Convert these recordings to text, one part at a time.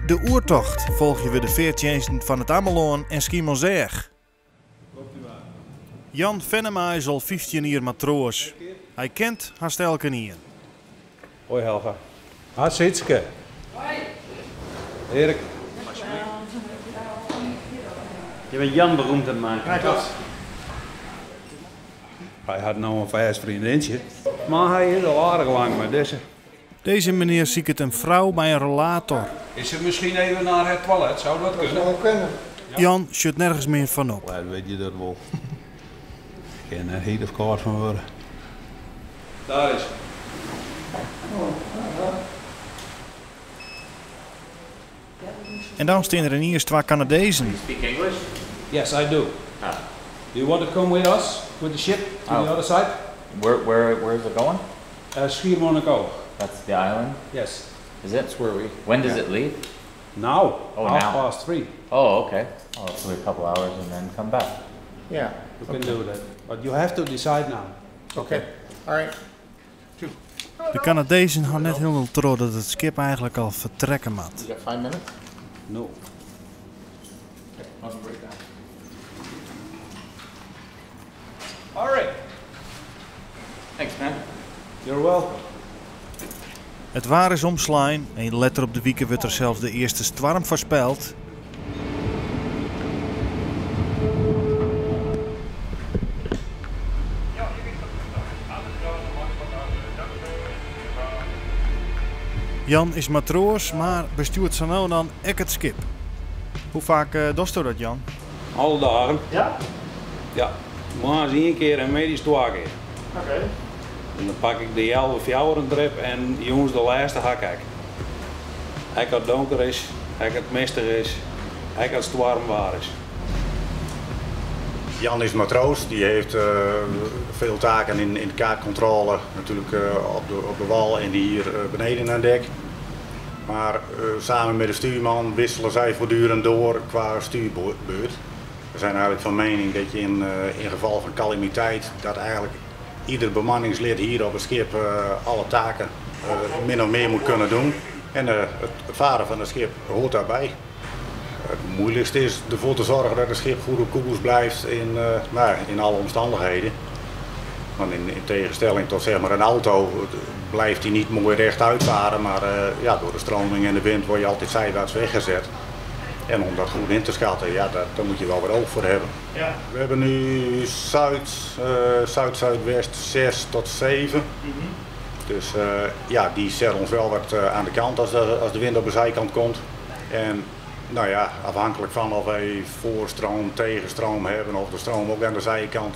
De oertocht volgen we de veertjensten van het Ameloon en Schiermonnikoog. Jan Venema is al 15 jaar matroos. Hij kent haast elke nier. Hoi Helga. Hartstikke. Hoi. Erik. Je bent Jan beroemd aan het maken. Ja, klopt. Hij had nou een vast vriendinnetje, maar hij is al aardig lang met deze. Deze meneer ziet een vrouw bij een rollator. Is ze misschien even naar het toilet? Zou dat kunnen? zou kunnen. Jan schudt nergens meer van op. Ja, weet je dat wel. Geen heet of koud van worden. Daar is. En dan staan er eerst twee Canadezen. Speak English? Yes, I do. Ah. Do you want to come with us, with the ship, to the other side? Where is it going? Schiermonnikoog. That's the island. Yes. Is it? When does it leave? Now, Oh, half now. past 3. Oh, okay. Oh, it's only a couple hours and then come back. Yeah. We can do that. But you have to decide now. Okay. All right. De Canadezen hadden net heel veel tro dat het schip eigenlijk al vertrekken moet. You got 5 minutes? No. All right. Thanks, man. You're welcome. Het waar is omslaan en letter op de wieken wordt er zelfs de eerste storm voorspeld. Jan is matroos, maar bestuurt zo nou dan ook het schip. Hoe vaak dost u dat, Jan? Alle dagen. Ja? Ja. Maar 1 keer en medisch 2 keer. Oké. En dan pak ik de 11 fjouweren drip en jongens de laatste hak ik. Hij het donker is, hij het mistig is, hij het storm waar is. Jan is matroos, die heeft veel taken in de kaartcontrole, natuurlijk op de wal en die hier beneden aan dek. Maar samen met de stuurman wisselen zij voortdurend door qua stuurbeurt. We zijn eigenlijk van mening dat je in geval van calamiteit, dat eigenlijk ieder bemanningslid hier op het schip alle taken min of meer moet kunnen doen. En het varen van het schip hoort daarbij. Het moeilijkste is ervoor te zorgen dat het schip goed op koers blijft in alle omstandigheden. Want in tegenstelling tot zeg maar een auto blijft hij niet mooi rechtuit varen, maar door de stroming en de wind word je altijd zijwaarts weggezet. En om dat goed in te schatten, daar moet je wel weer oog voor hebben. Ja. We hebben nu zuid-zuidwest 6 tot 7. Dus die zetten ons wel wat aan de kant als de wind op de zijkant komt. En nou ja, afhankelijk van of wij voorstroom, tegenstroom hebben of de stroom ook aan de zijkant,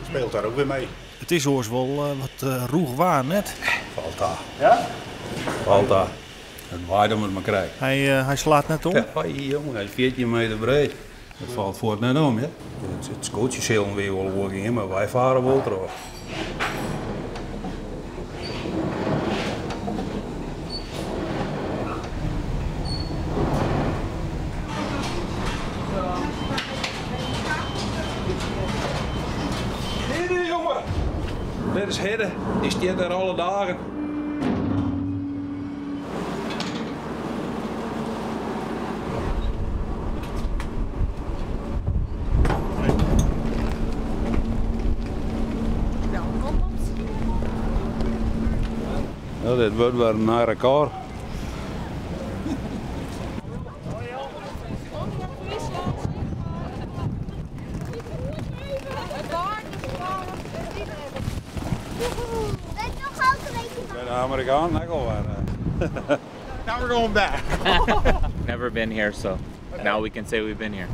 speelt daar ook weer mee. Het is hoors wel wat roeg waar net. Valt daar. Ja? Valt daar. Het waait om het maar krijgt. Hij slaat net om. Ja, jongen, hij is 14 meter breed. Dat valt voor het net om, ja. Het scootjeszeel weer wel hoog in, maar wij varen wel terug. Nee, jongen! Dit is Hidde, die staat daar alle dagen. Ja, dit wordt wel een record. De Amerikaan, dat al waar. Now we're going back. Never been here, so now we can say we've been here.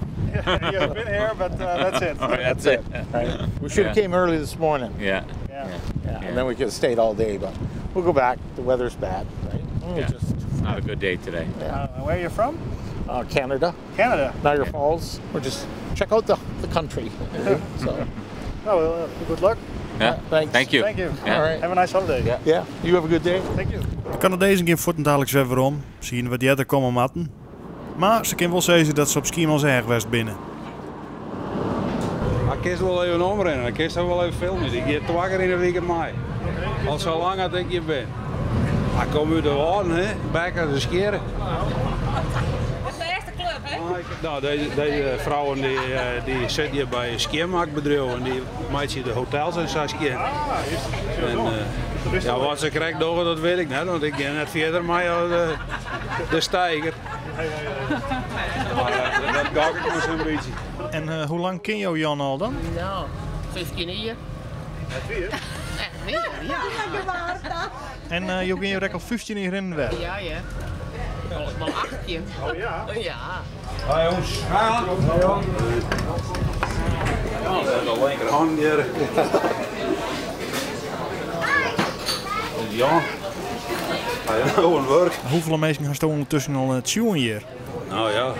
You've been here, but that's it. That's it. Right. We should have came early this morning. Yeah. Yeah. And then we could have stayed all day, but we'll go back. The weather's bad, right? We'll Yeah. just, It's not a good day today. Where are you from? Canada, Canada. Niagara Falls. We're just check out the country. So, Oh, well, good luck. Yeah. thanks. Thank you. Thank you. Yeah. All right. Have a nice holiday. Yeah. Yeah. You have a good day. Thank you. De Canadezen gaan voeten dadelijk weer om. Zien we die er komen matten. Maar ze kunnen wel zeggen dat ze op Schiermonnikoog west binnen. Ik kies wel even omrennen, ik kies wel even filmen. Ik ga 2 keer in de week in mei. Al zo lang als ik hier ben. Hij komt uit de Waden, hè? Bijker de skeren. Dat is de eerste club, hè? Nou, deze vrouwen die zitten hier bij een skiermaakbedrijf en die maken de hotels en zo skiën. En, ja, wat ze krijgen door, dat weet ik niet, want ik ga net verder met de steiger. Maar dat ga ik maar zo'n beetje. En hoe lang ken jou Jan al dan? Nou, 15 jaar. Het weer? Echt weer, ja. En je ging je rek al 15 jaar in de weg. Ja, ja. Al 18. Oh ja? Ja. Hoi jongens. Ja. Dat is lekker hand hier. Ja. Ga je nou een werk? Hoeveel mensen gaan staan ondertussen al het zien hier? Nou ja,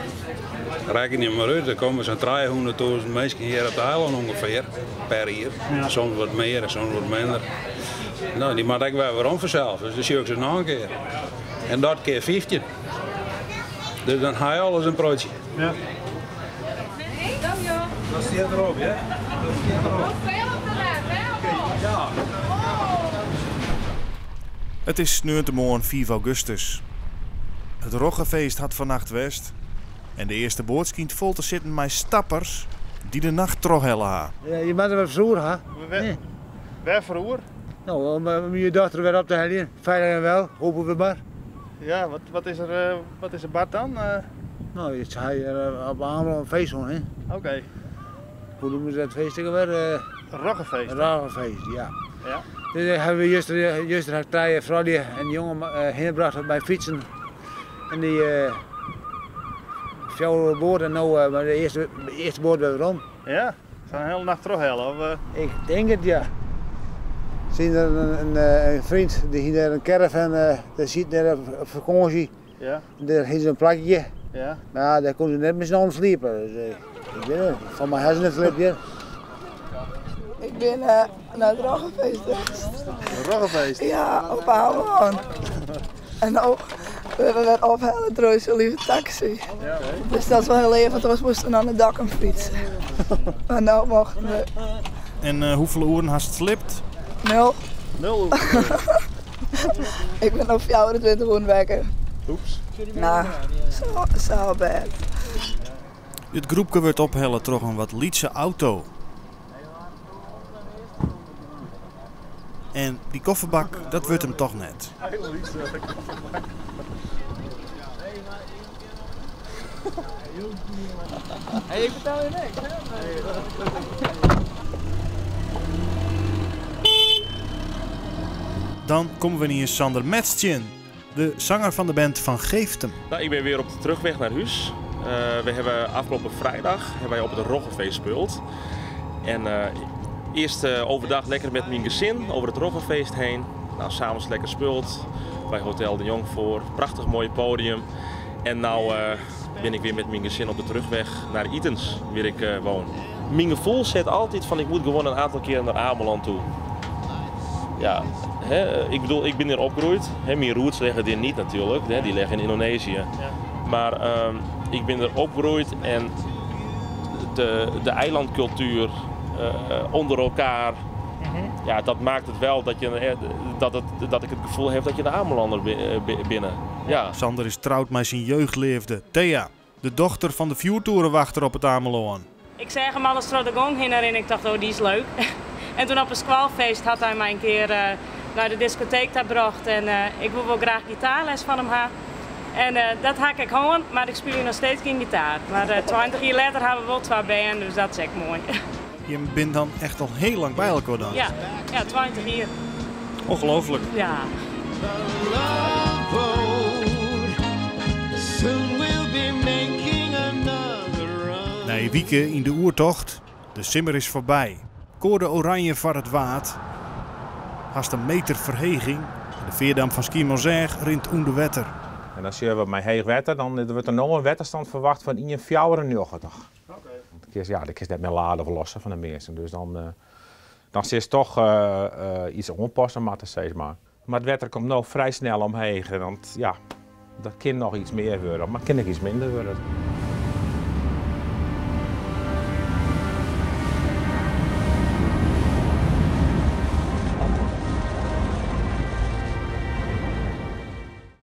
reken niet maar uit. Er komen zo'n 300.000 mensen hier op de eiland ongeveer per jaar. Ja. Soms wat meer en soms wat minder. Nou, die maak ik wel weer om vanzelf, dus dan zie ik ze nog een keer. En dat keer 15. Dus dan ga je alles een broodje. Ja. Dat staat erop, ja? Dat staat erop. Ja. Het is nu morgen 4 augustus. Het Roggefeest had vannacht west. En de eerste boot schijnt vol te zitten met stappers die de nacht trochhellen ha. Ja, je bent er wel vroeger, hè? Nee. Waar vroeger? Nou, om je dochter weer op te halen. Veilig en wel, hopen we maar. Ja, wat is er Bart dan? Nou, je zei op Ameland een feest hoor, hè? Oké. Hoe noemen ze dat feest ook weer? Roggefeest. Een Roggefeest, ja. Ja. Dus hebben we juist drie vrouwen en jongen heen gebracht bij fietsen. En die vier boorden nou, maar de eerste boord weer om. Ja? Ze gaan de hele nacht terughellen of? Ik denk het, ja. Zien er een vriend die hier een caravan, daar zit daar op vakantie. Ja. Daar heeft ze een plakje. Ja. Nou, daar kon ze net met z'n allen sliepen. Dus, ik weet het, van mijn hersenen flip je. Ik ben naar het Roggefeest geweest. Een Roggefeest? Ja, op Ameland. En nou willen we weer ophalen door zo'n lieve taxi. Ja, okay. Dus dat is wel heel even, want we moesten aan de dakken fietsen. Maar nou mochten we. En hoeveel uren had het slipt? 0. 0 uur. Ik ben nog 24 uur wekker. Oeps. Nou, zo bad. Dit groepje werd ophellen door een wat lietse auto. En die kofferbak, dat wordt hem toch net. Hey, ik vertel je niks, hè? Dan komen we hier Sander Metstjen, de zanger van de band Van Geeftem. Nou, ik ben weer op de terugweg naar huis. We hebben afgelopen vrijdag op het Roggefeest gespeeld. En eerst overdag lekker met mijn gezin over het Roggefeest heen. Nou, s'avonds lekker speeld bij Hotel de Jong voor. Prachtig mooi podium. En nou ben ik weer met mijn gezin op de terugweg naar Itens, waar ik woon. Mijn gevoel zit altijd van ik moet gewoon een aantal keer naar Ameland toe. Ja, ik bedoel, ik ben hier opgegroeid. Mijn roots liggen hier niet natuurlijk, die liggen in Indonesië. Ja. Maar ik ben er opgegroeid en de eilandcultuur onder elkaar, ja, dat maakt het wel dat ik het gevoel heb dat je de Amelander binnen. Ja. Sander is trouwd met zijn jeugdleefde, Thea, de dochter van de vuurtorenwachter op het Ameland. Ik zeg hem alles door de gong heen en ik dacht, oh die is leuk. En toen op een squalfeest had hij mij een keer naar de discotheek gebracht en ik wil wel graag gitaarles van hem hebben. En dat haak ik gewoon, maar ik speel nog steeds geen gitaar. Maar 20 jaar later hebben we wel 2 banden, dus dat is echt mooi. Je bent dan echt al heel lang bij elkaar dan? Ja, 20 jaar. Ongelooflijk. Ja. Na je wieken in de oertocht, de simmer is voorbij. Koorde oranje van het waad. Haast een meter verheging. De veerdam van Schiermonnikoog rint onder wetter. En als je met heeg wetter, dan wordt er nog een wetterstand verwacht van 1,94. Ja, dan kun je net meer laden verlossen van de mensen. Dus dan is het toch iets onpassen, maar steeds maar. Maar het wetter komt nou vrij snel omheen. Want ja, dat kan nog iets meer worden, maar kan ik iets minder worden.